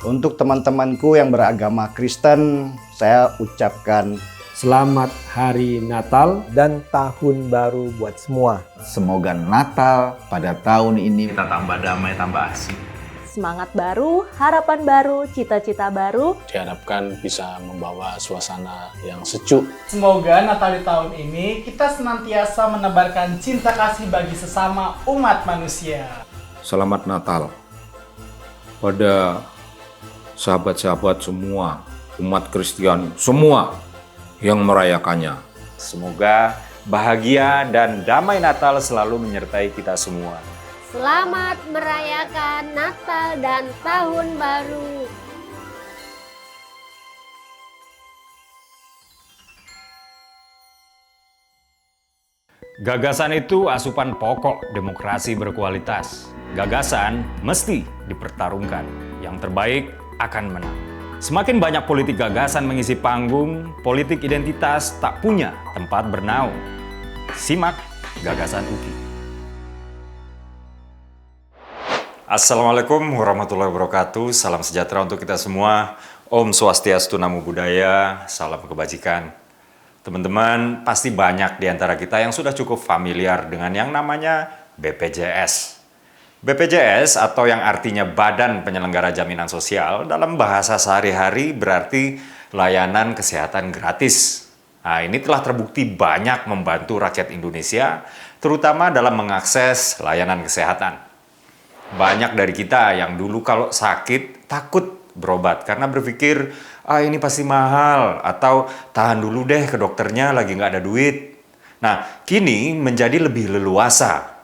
Untuk teman-temanku yang beragama Kristen, saya ucapkan Selamat Hari Natal dan Tahun Baru buat semua. Semoga Natal pada tahun ini kita tambah damai, tambah asik. Semangat baru, harapan baru, cita-cita baru. Diharapkan bisa membawa suasana yang sejuk. Semoga Natal di tahun ini kita senantiasa menebarkan cinta kasih bagi sesama umat manusia. Selamat Natal pada sahabat-sahabat semua, umat Kristen semua yang merayakannya. Semoga bahagia dan damai Natal selalu menyertai kita semua. Selamat merayakan Natal dan Tahun Baru. Gagasan itu asupan pokok demokrasi berkualitas. Gagasan mesti dipertarungkan. Yang terbaik akan menang. Semakin banyak politik gagasan mengisi panggung, politik identitas tak punya tempat bernaung. Simak Gagasan UKI. Assalamualaikum warahmatullahi wabarakatuh. Salam sejahtera untuk kita semua. Om Swastiastu Namo Buddhaya. Salam kebajikan. Teman-teman, pasti banyak di antara kita yang sudah cukup familiar dengan yang namanya BPJS. BPJS atau yang artinya Badan Penyelenggara Jaminan Sosial dalam bahasa sehari-hari berarti layanan kesehatan gratis. Nah, ini telah terbukti banyak membantu rakyat Indonesia, terutama dalam mengakses layanan kesehatan. Banyak dari kita yang dulu kalau sakit takut berobat karena berpikir, ini pasti mahal, atau tahan dulu deh ke dokternya lagi nggak ada duit. Nah, kini menjadi lebih leluasa.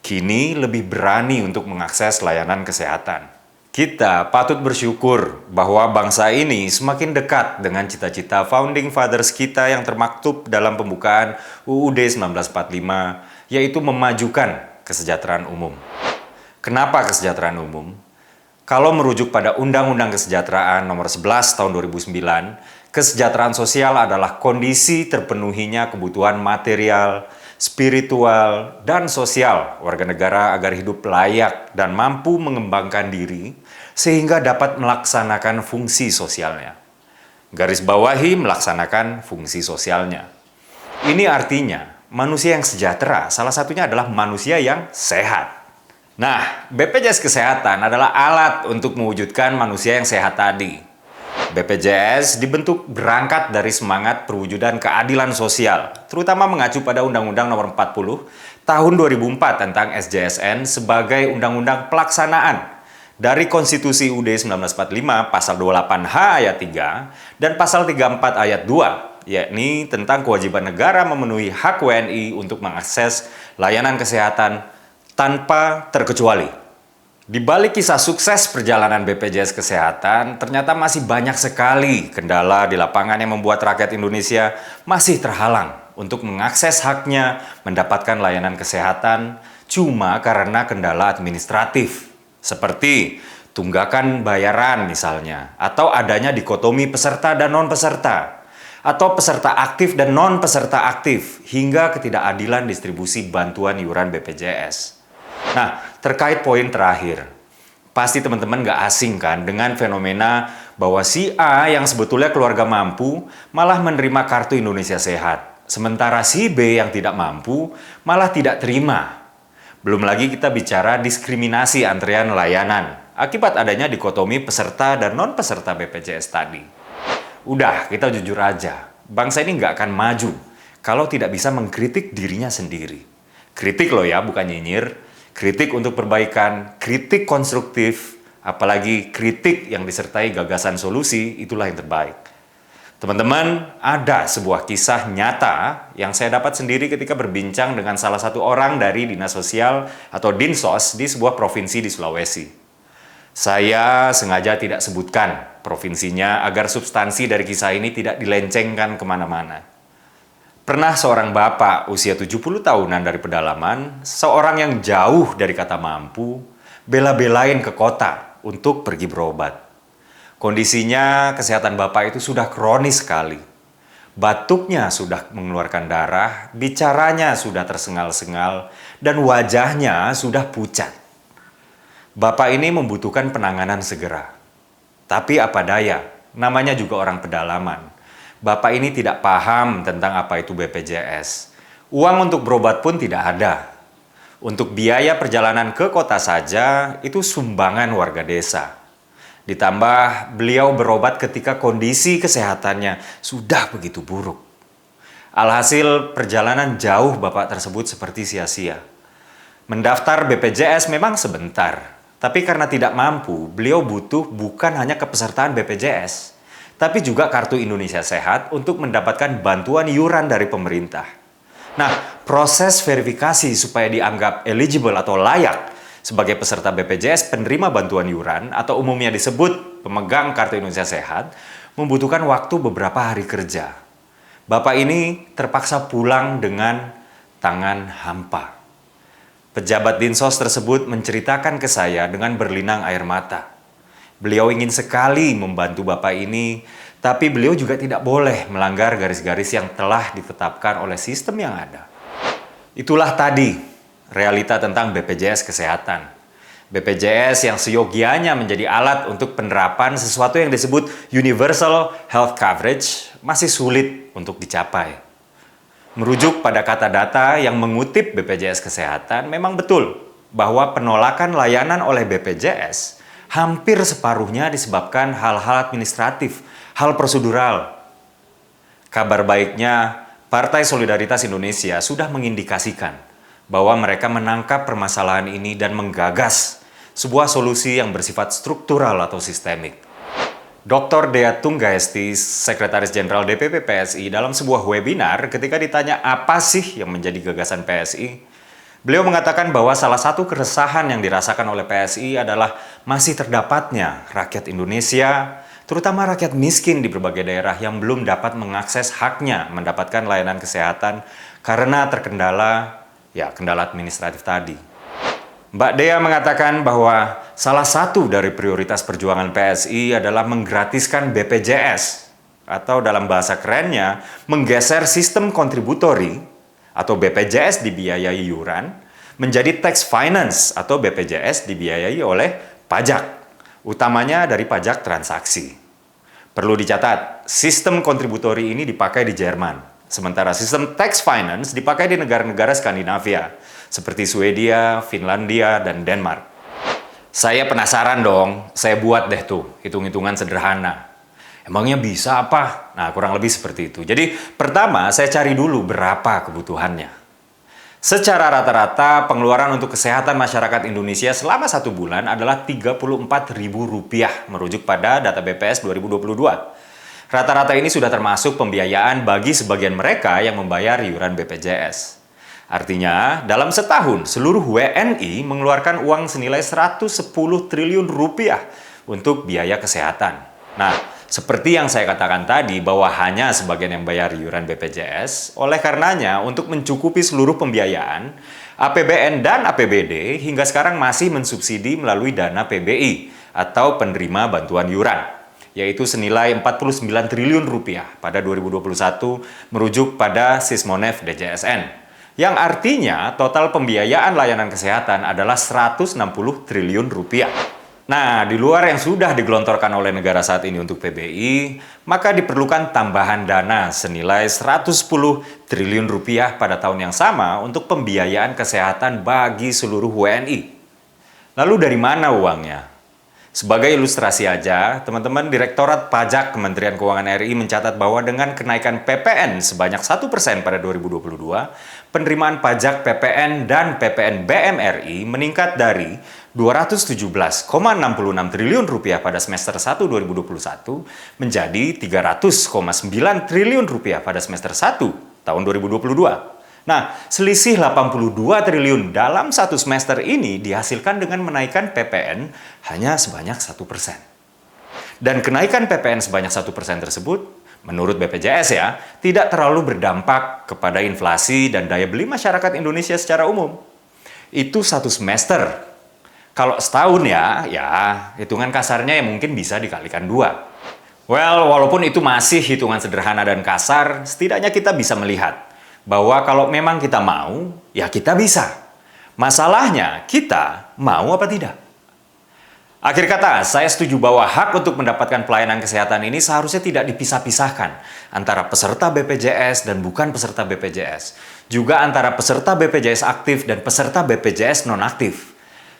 Kini lebih berani untuk mengakses layanan kesehatan. Kita patut bersyukur bahwa bangsa ini semakin dekat dengan cita-cita Founding Fathers kita yang termaktub dalam pembukaan UUD 1945, yaitu memajukan kesejahteraan umum. Kenapa kesejahteraan umum? Kalau merujuk pada Undang-Undang Kesejahteraan Nomor 11 Tahun 2009, kesejahteraan sosial adalah kondisi terpenuhinya kebutuhan material, spiritual, dan sosial warga negara agar hidup layak dan mampu mengembangkan diri sehingga dapat melaksanakan fungsi sosialnya. Garis bawahi melaksanakan fungsi sosialnya. Ini artinya manusia yang sejahtera salah satunya adalah manusia yang sehat. Nah, BPJS Kesehatan adalah alat untuk mewujudkan manusia yang sehat tadi. BPJS dibentuk berangkat dari semangat perwujudan keadilan sosial, terutama mengacu pada Undang-Undang Nomor 40 Tahun 2004 tentang SJSN sebagai undang-undang pelaksanaan dari Konstitusi UUD 1945 Pasal 28H ayat 3 dan Pasal 34 ayat 2, yakni tentang kewajiban negara memenuhi hak WNI untuk mengakses layanan kesehatan tanpa terkecuali. Di balik kisah sukses perjalanan BPJS Kesehatan, ternyata masih banyak sekali kendala di lapangan yang membuat rakyat Indonesia masih terhalang untuk mengakses haknya mendapatkan layanan kesehatan cuma karena kendala administratif. Seperti tunggakan bayaran misalnya, atau adanya dikotomi peserta dan non-peserta, atau peserta aktif dan non-peserta aktif, hingga ketidakadilan distribusi bantuan iuran BPJS. Nah, terkait poin terakhir, pasti teman-teman nggak asing kan dengan fenomena bahwa si A yang sebetulnya keluarga mampu malah menerima kartu Indonesia Sehat, sementara si B yang tidak mampu malah tidak terima. Belum lagi kita bicara diskriminasi antrean layanan akibat adanya dikotomi peserta dan non-peserta BPJS tadi. Udah, kita jujur aja, bangsa ini nggak akan maju kalau tidak bisa mengkritik dirinya sendiri. Kritik loh ya, bukan nyinyir. Kritik untuk perbaikan, kritik konstruktif, apalagi kritik yang disertai gagasan solusi, itulah yang terbaik. Teman-teman, ada sebuah kisah nyata yang saya dapat sendiri ketika berbincang dengan salah satu orang dari Dinas Sosial atau Dinsos di sebuah provinsi di Sulawesi. Saya sengaja tidak sebutkan provinsinya agar substansi dari kisah ini tidak dilencengkan kemana-mana. Pernah seorang bapak usia 70 tahunan dari pedalaman, seorang yang jauh dari kata mampu, bela-belain ke kota untuk pergi berobat. Kondisinya kesehatan bapak itu sudah kronis sekali. Batuknya sudah mengeluarkan darah, bicaranya sudah tersengal-sengal, dan wajahnya sudah pucat. Bapak ini membutuhkan penanganan segera. Tapi apa daya, namanya juga orang pedalaman. Bapak ini tidak paham tentang apa itu BPJS. Uang untuk berobat pun tidak ada. Untuk biaya perjalanan ke kota saja, itu sumbangan warga desa. Ditambah beliau berobat ketika kondisi kesehatannya sudah begitu buruk. Alhasil perjalanan jauh Bapak tersebut seperti sia-sia. Mendaftar BPJS memang sebentar, tapi karena tidak mampu, beliau butuh bukan hanya kepesertaan BPJS, tapi juga kartu Indonesia Sehat untuk mendapatkan bantuan iuran dari pemerintah. Nah, proses verifikasi supaya dianggap eligible atau layak sebagai peserta BPJS penerima bantuan iuran atau umumnya disebut pemegang kartu Indonesia Sehat membutuhkan waktu beberapa hari kerja. Bapak ini terpaksa pulang dengan tangan hampa. Pejabat Dinsos tersebut menceritakan ke saya dengan berlinang air mata. Beliau ingin sekali membantu Bapak ini, tapi beliau juga tidak boleh melanggar garis-garis yang telah ditetapkan oleh sistem yang ada. Itulah tadi realita tentang BPJS Kesehatan. BPJS yang seyogianya menjadi alat untuk penerapan sesuatu yang disebut Universal Health Coverage masih sulit untuk dicapai. Merujuk pada kata data yang mengutip BPJS Kesehatan, memang betul bahwa penolakan layanan oleh BPJS hampir separuhnya disebabkan hal-hal administratif, hal prosedural. Kabar baiknya, Partai Solidaritas Indonesia sudah mengindikasikan bahwa mereka menangkap permasalahan ini dan menggagas sebuah solusi yang bersifat struktural atau sistemik. Dr. Dea Tunggaesti, Sekretaris Jenderal DPP PSI, dalam sebuah webinar ketika ditanya apa sih yang menjadi gagasan PSI, beliau mengatakan bahwa salah satu keresahan yang dirasakan oleh PSI adalah masih terdapatnya rakyat Indonesia, terutama rakyat miskin di berbagai daerah yang belum dapat mengakses haknya mendapatkan layanan kesehatan karena terkendala kendala administratif tadi. Mbak Dea mengatakan bahwa salah satu dari prioritas perjuangan PSI adalah menggratiskan BPJS atau dalam bahasa kerennya menggeser sistem kontributori atau BPJS dibiayai iuran menjadi tax finance atau BPJS dibiayai oleh pajak, utamanya dari pajak transaksi. Perlu dicatat, sistem kontributori ini dipakai di Jerman, sementara sistem tax finance dipakai di negara-negara Skandinavia, seperti Swedia, Finlandia, dan Denmark. Saya penasaran dong, saya buat deh tuh hitung-hitungan sederhana. Emangnya bisa apa? Nah, kurang lebih seperti itu. Jadi, pertama saya cari dulu berapa kebutuhannya. Secara rata-rata, pengeluaran untuk kesehatan masyarakat Indonesia selama 1 bulan adalah Rp34.000 merujuk pada data BPS 2022. Rata-rata ini sudah termasuk pembiayaan bagi sebagian mereka yang membayar iuran BPJS. Artinya, dalam setahun, seluruh WNI mengeluarkan uang senilai Rp110 triliun untuk biaya kesehatan. Nah, seperti yang saya katakan tadi bahwa hanya sebagian yang bayar iuran BPJS, oleh karenanya untuk mencukupi seluruh pembiayaan, APBN dan APBD hingga sekarang masih mensubsidi melalui dana PBI atau penerima bantuan iuran, yaitu senilai Rp49 triliun pada 2021 merujuk pada Sismonef DJSN. Yang artinya total pembiayaan layanan kesehatan adalah Rp160 triliun. Nah, di luar yang sudah digelontorkan oleh negara saat ini untuk PBI, maka diperlukan tambahan dana senilai Rp110 triliun pada tahun yang sama untuk pembiayaan kesehatan bagi seluruh WNI. Lalu dari mana uangnya? Sebagai ilustrasi aja, teman-teman, Direktorat Pajak Kementerian Keuangan RI mencatat bahwa dengan kenaikan PPN sebanyak 1% pada 2022, penerimaan pajak PPN dan PPN BMRI meningkat dari Rp217,66 triliun pada semester 1 2021 menjadi Rp300,9 triliun pada semester 1 tahun 2022. Nah, selisih 82 triliun dalam satu semester ini dihasilkan dengan menaikkan PPN hanya sebanyak 1%. Dan kenaikan PPN sebanyak 1% tersebut, menurut BPJS tidak terlalu berdampak kepada inflasi dan daya beli masyarakat Indonesia secara umum. Itu satu semester. Kalau setahun hitungan kasarnya yang mungkin bisa dikalikan 2. Well, walaupun itu masih hitungan sederhana dan kasar, setidaknya kita bisa melihat bahwa kalau memang kita mau, ya kita bisa. Masalahnya, kita mau apa tidak? Akhir kata, saya setuju bahwa hak untuk mendapatkan pelayanan kesehatan ini seharusnya tidak dipisah-pisahkan antara peserta BPJS dan bukan peserta BPJS. Juga antara peserta BPJS aktif dan peserta BPJS non-aktif.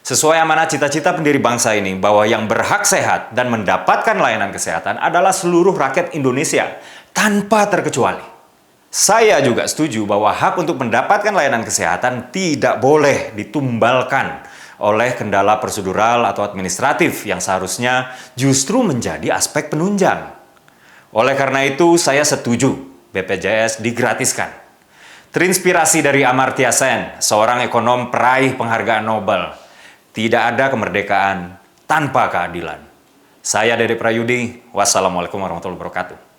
Sesuai amanat cita-cita pendiri bangsa ini bahwa yang berhak sehat dan mendapatkan layanan kesehatan adalah seluruh rakyat Indonesia tanpa terkecuali. Saya juga setuju bahwa hak untuk mendapatkan layanan kesehatan tidak boleh ditumbalkan oleh kendala prosedural atau administratif yang seharusnya justru menjadi aspek penunjang. Oleh karena itu, saya setuju BPJS digratiskan. Terinspirasi dari Amartya Sen, seorang ekonom peraih penghargaan Nobel. Tidak ada kemerdekaan tanpa keadilan. Saya Dede Prayudi, wassalamualaikum warahmatullahi wabarakatuh.